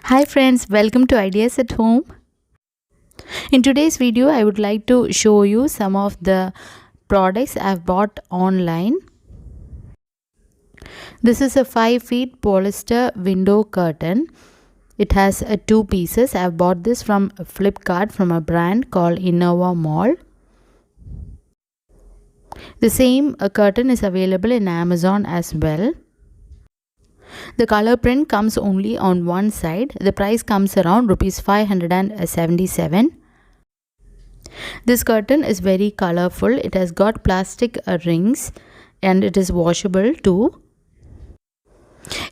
Hi friends, welcome to Ideas at Home. In today's video, I would like to show you some of the products I've bought online. This is a 5 feet polyester window curtain. It has two pieces. I've bought this from Flipkart from a brand called Innova Mall. The same curtain is available in Amazon as well. The color print comes only on one side. The price comes around rupees 577. This curtain is very colorful. It has got plastic rings and it is washable too.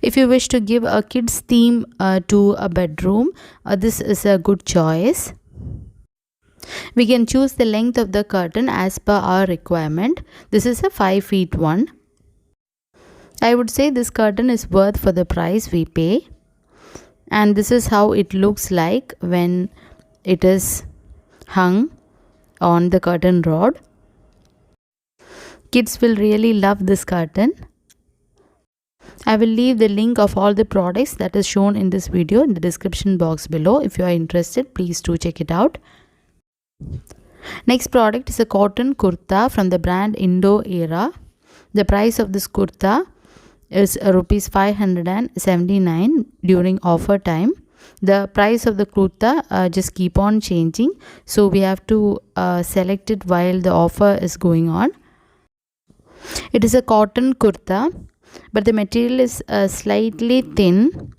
If you wish to give a kids theme to a bedroom, this is a good choice. We can choose the length of the curtain as per our requirement. This is a 5 feet one. I would say this curtain is worth for the price we pay. And this is how it looks like when it is hung on the curtain rod. Kids will really love this curtain. I will leave the link of all the products that is shown in this video in the description box below. If you are interested, please do check it out. Next product is a cotton kurta from the brand Indo Era. The price of this kurta is rupees 579 during offer time. The price of the kurta just keep on changing, so we have to select it while the offer is going on. It is a cotton kurta, but the material is slightly thin.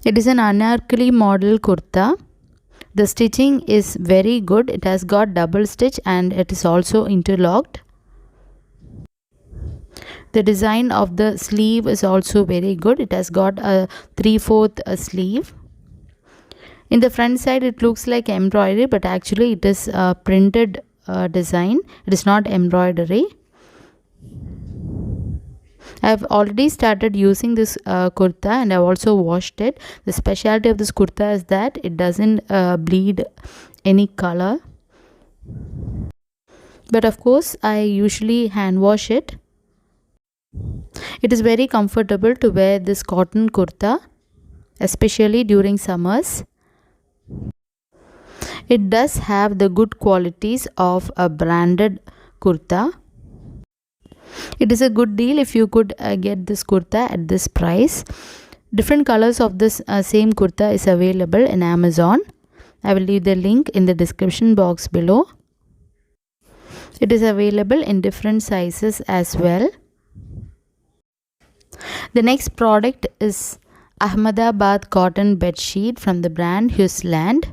It is an anarkali model kurta. The stitching is very good. It has got double stitch and it is also interlocked. The design of the sleeve is also very good. It has got a 3/4 sleeve. In the front side it looks like embroidery, but actually it is a printed design. It is not embroidery. I have already started using this kurta and I have also washed it. The specialty of this kurta is that it doesn't bleed any color. But of course I usually hand wash it. It is very comfortable to wear this cotton kurta, especially during summers. It does have the good qualities of a branded kurta. It is a good deal if you could get this kurta at this price. Different colors of this same kurta is available in Amazon. I will leave the link in the description box below. It is available in different sizes as well. The next product is Ahmedabad cotton bed sheet from the brand Huisland.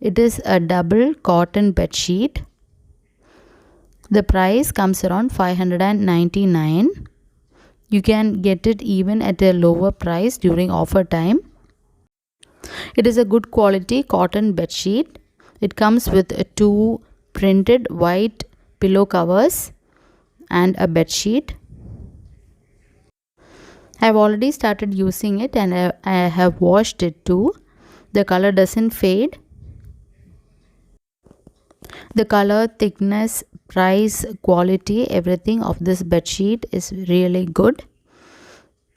It is a double cotton bed sheet. The price comes around 599. You can get it even at a lower price during offer time. It is a good quality cotton bed sheet. It comes with two printed white pillow covers and a bed sheet. I have already started using it and I have washed it too. The color doesn't fade. The color, thickness, price, quality, everything of this bedsheet is really good.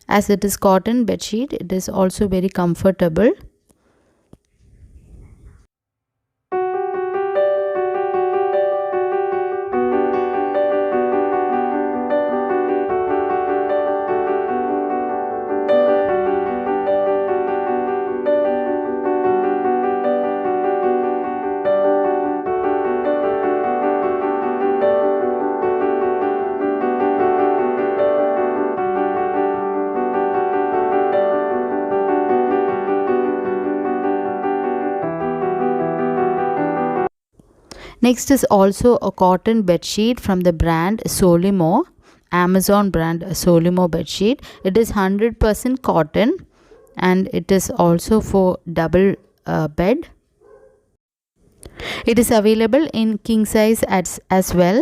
As it is cotton bedsheet, it is also very comfortable. Next is also a cotton bedsheet from the brand Solimo, Amazon brand Solimo bedsheet. It is 100% cotton and it is also for double bed. It is available in king size as well.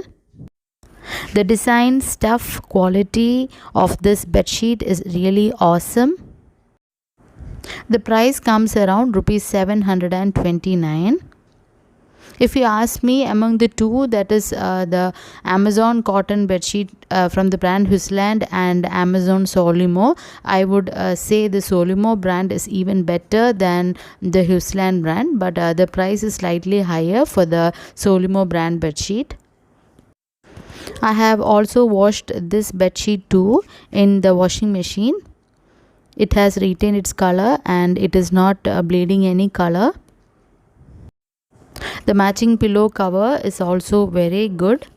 The design, stuff, quality of this bedsheet is really awesome. The price comes around rupees 729. If you ask me, among the two, that is the Amazon cotton bedsheet from the brand Huisland and Amazon Solimo, I would say the Solimo brand is even better than the Huisland brand, but the price is slightly higher for the Solimo brand bedsheet. I have also washed this bedsheet too in the washing machine. It has retained its color and it is not bleeding any color. The matching pillow cover is also very good.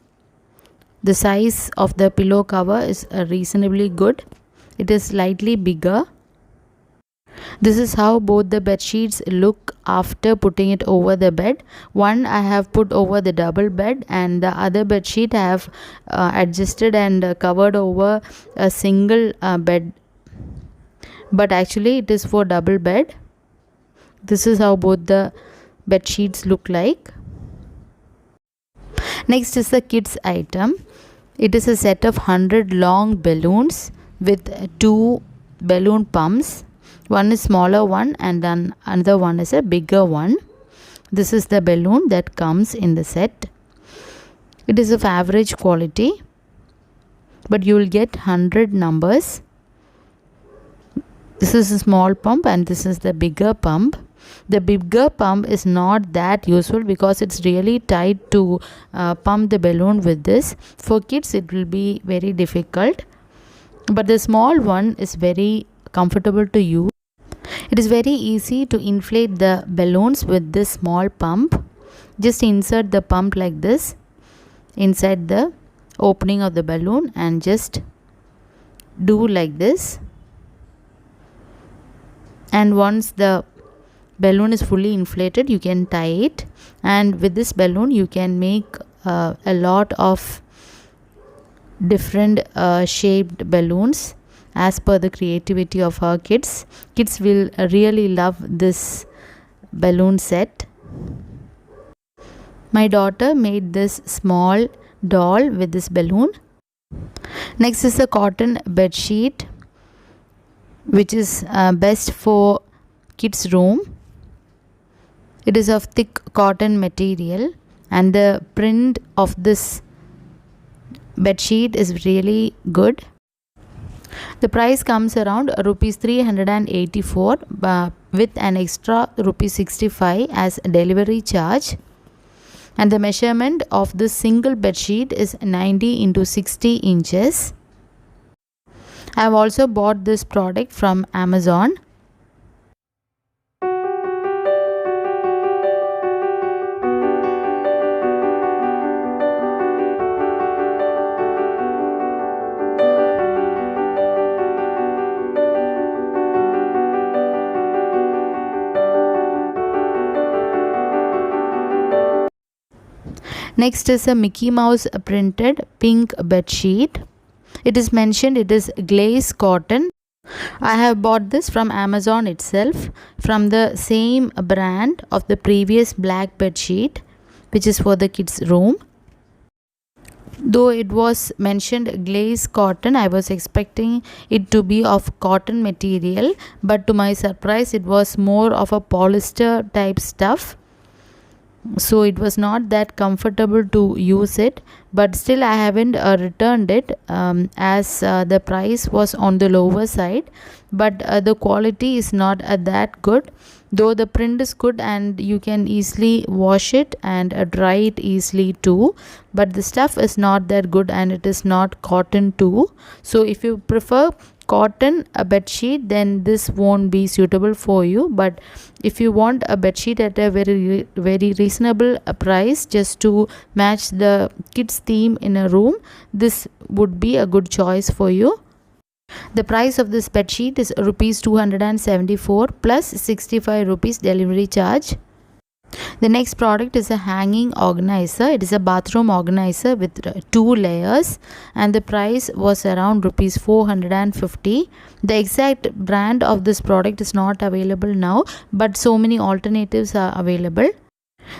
The size of the pillow cover is reasonably good. It is slightly bigger. This is how both the bed sheets look after putting it over the bed. One I have put over the double bed, and the other bed sheet I have adjusted and covered over a single bed, but actually it is for double bed. This is how both the bed sheets look like. Next is the kids item. It is a set of 100 long balloons with 2 balloon pumps. One is smaller one and then another one is a bigger one. This is the balloon that comes in the set. It is of average quality, but you will get 100 numbers. This is a small pump and this is the bigger pump. The bigger pump is not that useful because it's really tight to pump the balloon with this. For kids it will be very difficult, but the small one is very comfortable to use. It is very easy to inflate the balloons with this small pump. Just insert the pump like this inside the opening of the balloon and just do like this. And once the balloon is fully inflated, you can tie it, and with this balloon you can make a lot of different shaped balloons as per the creativity of our kids. Kids will really love this balloon set. My daughter made this small doll with this balloon. Next is the cotton bed sheet, which is best for kids' room. It is of thick cotton material and the print of this bed sheet is really good. The price comes around rupees 384 with an extra rupees 65 as delivery charge. And the measurement of this single bed sheet is 90 into 60 inches. I have also bought this product from Amazon. Next is a Mickey Mouse printed pink bed sheet. It is mentioned it is glaze cotton. I have bought this from Amazon itself, from the same brand of the previous black bed sheet, which is for the kids' room. Though it was mentioned glaze cotton, I was expecting it to be of cotton material, but to my surprise it was more of a polyester type stuff. So it was not that comfortable to use it, but still I haven't returned it as the price was on the lower side, but the quality is not that good, though the print is good and you can easily wash it and dry it easily too, but the stuff is not that good and it is not cotton too. So if you prefer cotton bed sheet, then this won't be suitable for you, but if you want a bed sheet at a very reasonable price just to match the kids theme in a room, this would be a good choice for you. The price of this bed sheet is rupees 274 plus 65 rupees delivery charge. The next product is a hanging organizer. It is a bathroom organizer with 2 layers and the price was around rupees 450. The exact brand of this product is not available now, but so many alternatives are available.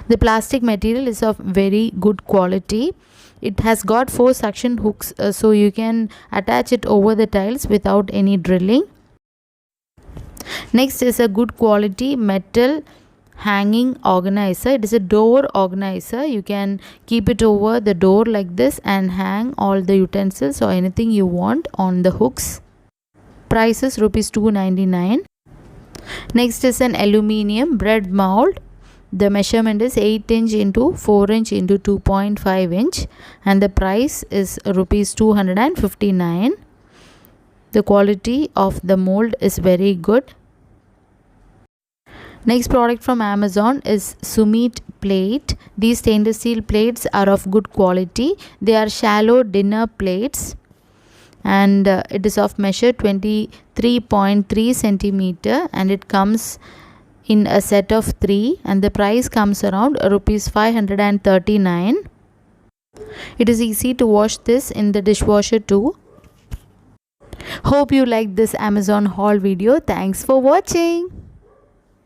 The plastic material is of very good quality. It has got 4 suction hooks, so you can attach it over the tiles without any drilling. Next is a good quality metal hanging organizer. It is a door organizer. You can keep it over the door like this and hang all the utensils or anything you want on the hooks. Price is rupees 299. Next is an aluminium bread mold. The measurement is 8 inch into 4 inch into 2.5 inch and the price is rupees 259. The quality of the mold is very good. Next product from Amazon is Sumeet plate. These stainless steel plates are of good quality. They are shallow dinner plates and it is of measure 23.3 centimeter and it comes in a set of 3 and the price comes around rupees 539. It is easy to wash this in the dishwasher too. Hope you liked this Amazon haul video. Thanks for watching.